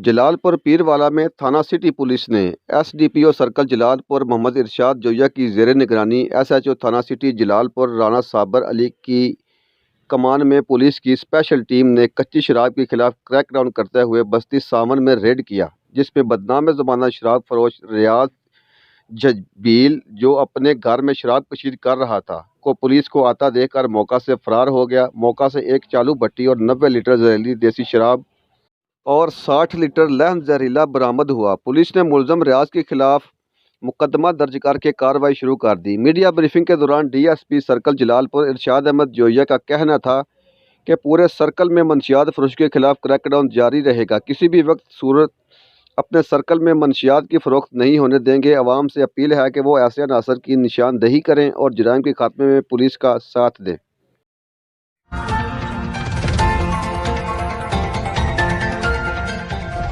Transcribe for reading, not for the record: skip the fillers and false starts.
جلال پور پیروالا میں تھانہ سٹی پولیس نے ایس ڈی پی او سرکل جلال پور محمد ارشاد جویہ کی زیر نگرانی ایس ایچ او تھانہ سٹی جلال پور رانا صابر علی کی کمان میں پولیس کی اسپیشل ٹیم نے کچی شراب کے خلاف کریک ڈاؤن کرتے ہوئے بستی ساون میں ریڈ کیا، جس میں بدنام زمانہ شراب فروش ریاض جبیل، جو اپنے گھر میں شراب کشید کر رہا تھا، کو پولیس کو آتا دیکھ کر موقع سے فرار ہو گیا۔ موقع سے ایک چالو بھٹی اور 90 لیٹر زہریلی دیسی شراب اور 60 لیٹر لہن زہریلا برآمد ہوا۔ پولیس نے ملزم ریاض کے خلاف مقدمہ درج کر کے کارروائی شروع کر دی۔ میڈیا بریفنگ کے دوران ڈی ایس پی سرکل جلال پور ارشاد احمد جویہ کا کہنا تھا کہ پورے سرکل میں منشیات فروش کے خلاف کریک ڈاؤن جاری رہے گا، کسی بھی وقت صورت اپنے سرکل میں منشیات کی فروخت نہیں ہونے دیں گے۔ عوام سے اپیل ہے کہ وہ ایسے عناصر کی نشاندہی کریں اور جرائم کے خاتمے میں پولیس کا ساتھ دیں۔